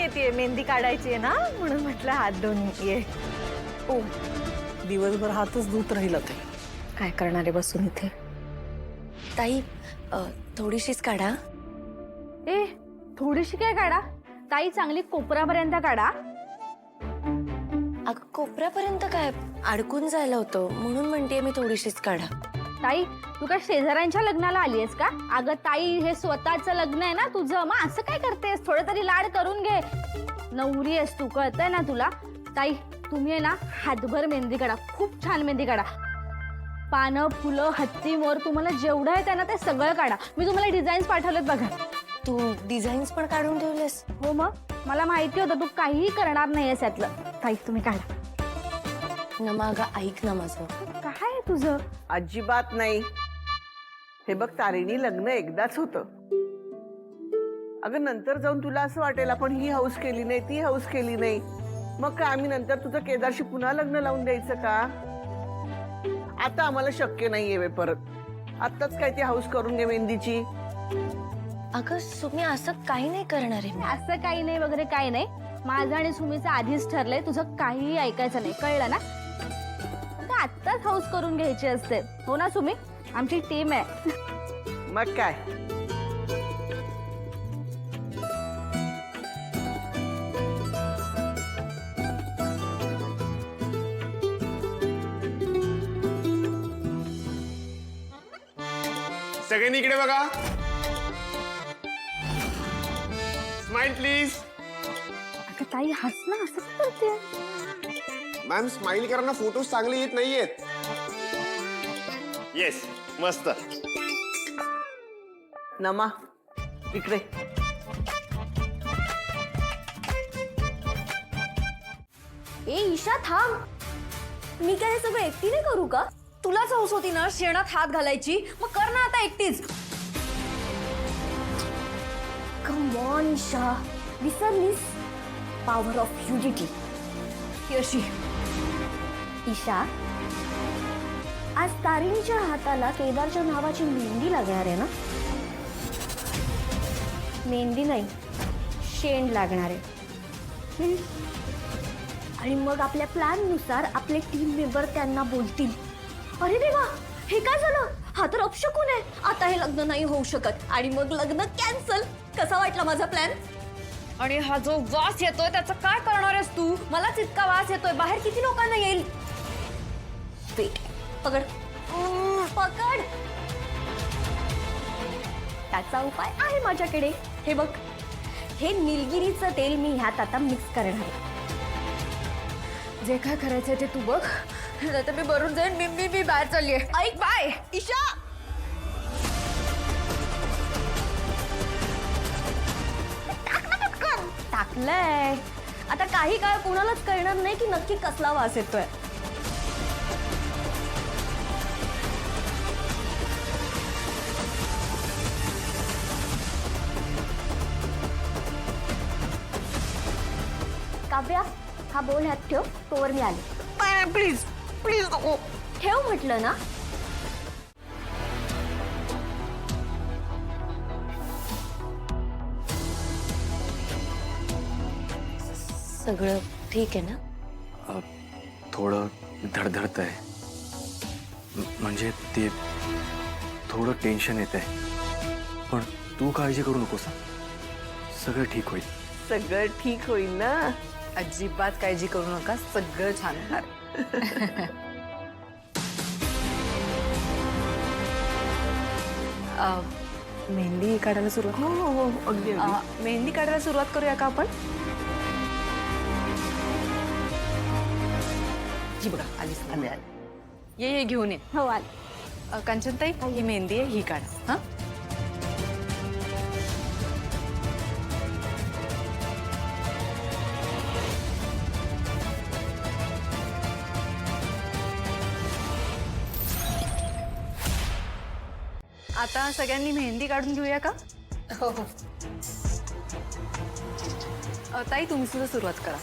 येते मेहंदी काढायची आहे ना, म्हणून म्हटलं हात धुवून ये. ओ दिवसभर हातच धुत राहिला ते. काय करणार आहे बसून इथे. ताई थोडीशीच काढा. ए थोडीशी काय काढा ताई, चांगली कोपरापर्यंत काढा. अगं कोपऱ्यापर्यंत काय, अडकून जायला होतं म्हणून म्हणते मी थोडीशीच काढा. ताई तू काय शेजाऱ्यांच्या लग्नाला आलीयस का? अगं ताई हे स्वतःचं लग्न आहे ना तुझं, मग असं काय करतेस? थोडं तरी लाड करून घे. नवरी आहेस तू, कळतंय ना तुला? ताई तुम्ही आहे ना हातभर मेहंदी काढा, खूप छान मेहंदी काढा. पानं फुलं हत्ती मोर तुम्हाला जेवढं आहे ना ते सगळं काढा. मी तुम्हाला डिझाईन्स पाठवलेत बघा. तू डिझाईन्स पण काढून ठेवलेस? हो मग मला माहिती होतं तू काहीही करणार नाहीयेस यातलं. ताई तुम्ही काढा. नमा अगं ऐक ना माझं. काय आहे तुझं? अजिबात नाही. हे बघ तारिणी, लग्न एकदाच होतं. अगं नंतर जाऊन तुला असं वाटेल आपण ही हौस केली नाही, ती हौस केली नाही, मग काय आम्ही नंतर तुझं केदारशी पुन्हा लग्न लावून द्यायचं का? आता आम्हाला शक्य नाहीये वे परत. आत्ताच काय ती हौस करून घे मेहंदीची. अगं सुमी असं काही नाही करणार आहे मी. असं काही नाही वगैरे काही नाही. माझं आणि सुमीचं आधीच ठरलंय, तुझं काहीही ऐकायचं नाही, कळलं ना? आता आत्ताच हाऊस करून घ्यायची असते, हो ना सुमी? आमची टीम आहे. मग काय. सगळ्यांनी इकडे बघा. Smile please. अगं ताई हस ना, असं काय करते? मॅम स्माइल करा ना, फोटोज चांगले येत नाहीयेत. येस मस्त. नमा इकडे. ए ईशा थांब. मी काय हे सगळं एकटीने करू का? तुलाच हौस होती ना शेणात हात घालायची, मग कर ना आता एकटीच. कम ऑन ईशा, विसरलीस? पॉवर ऑफ युनिटी ही अशी. ईशा आज तारिणीच्या हाताला केदारच्या नावाची मेहंदी लागणार आहे ना? मेहंदी नाही, शेंड लागणार आहे. आणि मग आपल्या प्लॅन नुसार आपले टीम मेंबर त्यांना बोलतील, अरे देवा हे काय झालं, हा तर अपशकुन आहे, आता हे लग्न नाही होऊ शकत, आणि मग लग्न कॅन्सल. कसा वाटला माझा प्लॅन? आणि हा जो वास येतोय त्याचं काय करणार आहेस तू? मलाच इतका वास येतोय, बाहेर किती लोकांना येईल? वेट, पकड पकड. त्याचा उपाय आहे माझ्याकडे. हे बघ, हे निलगिरीचं तेल मी ह्यात आता मिक्स करणार आहे. जे काय करायचंय ते तू बघ, नाहीतर मी भरून जाईन. मी बाहेर चाललीये. ऐक बाय ईशा. टाकलंय. आता काही काळ कोणालाच कळणार नाही की नक्की कसला वास येतोय. काव्या हा बोल ह्यात ठेव, तोवर मी आले. प्लीज प्लीज नको. ठेव म्हटलं ना. सगळं ठीक आहे ना? थोडं धडधडत आहे, म्हणजे ते थोडं टेन्शन येत आहे, पण तू काळजी करू नकोस. सगळं ठीक होईल. सगळं ठीक होईल ना? अजिबात काळजी करू नका, सगळं छान होणार. मेहंदी काढायला सुरुवात. हो हो हो अगदी मेहंदी काढायला सुरुवात करूया का आपण? ही बघा आलीच ना. ये घेऊन ये. हो आले. कांचनताई ही मेहंदी आहे, ही काढा. हा आता सगळ्यांनी मेहंदी काढून घेऊया का? हो हो. ताई तुम्ही सुद्धा सुरुवात करा.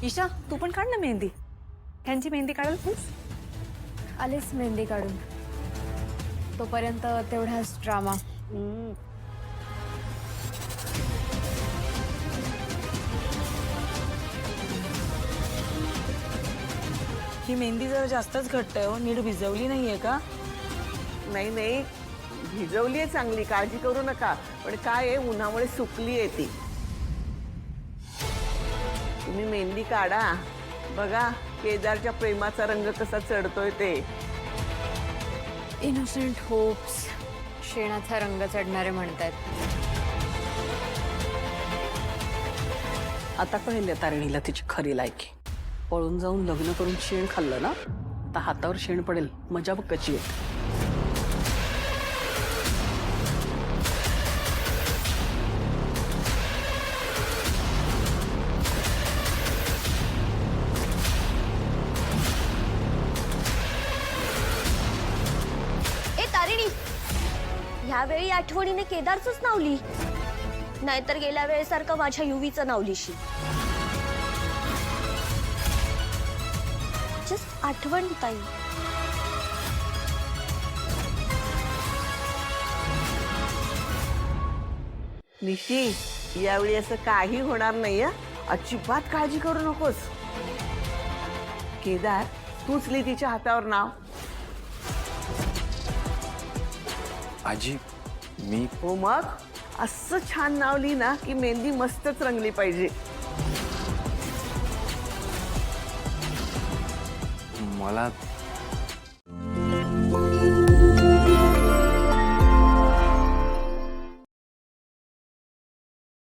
ईशा तू पण काढ ना मेहंदी. ह्यांची मेहंदी काढाल प्लीज. आलेच मेहंदी काढून. तोपर्यंत तेवढाच ड्रामा. ही मेहंदी जरा जास्तच घट्ट आहे हो, नीट भिजवली नाहीये का? नाही नाही, भिजवली आहे चांगली, काळजी करू नका. पण काय आहे, उन्हामुळे सुकली आहे ती. तुम्ही मेहंदी काढा, बघा केदारच्या प्रेमाचा रंग कसा चढतोय ते. इनोसेंट होप्स, शेणाचा रंग चढणारे म्हणतायत. आता कळेल तारिणीला तिची खरी लायकी. पळून जाऊन लग्न करून शेण खाल्लं ना, आता हातावर शेण पडेल. मजा बघ कशी आहे. ए तारिणी, ह्यावेळी आठवणीने केदारचंच नाव लिही, नाहीतर गेल्या वेळेसारखं माझ्या युवीचं नाव लिहिशी. जस्ट आठवण ताई. निशी, यावेळी असं काही होणार नाही हं. अजिबात काळजी करू नकोस. केदार, तूच लिही तिच्या हातावर नाव. आजी मी हो मग, असं छान नाव लिही ना की मेहंदी मस्तच रंगली पाहिजे. मला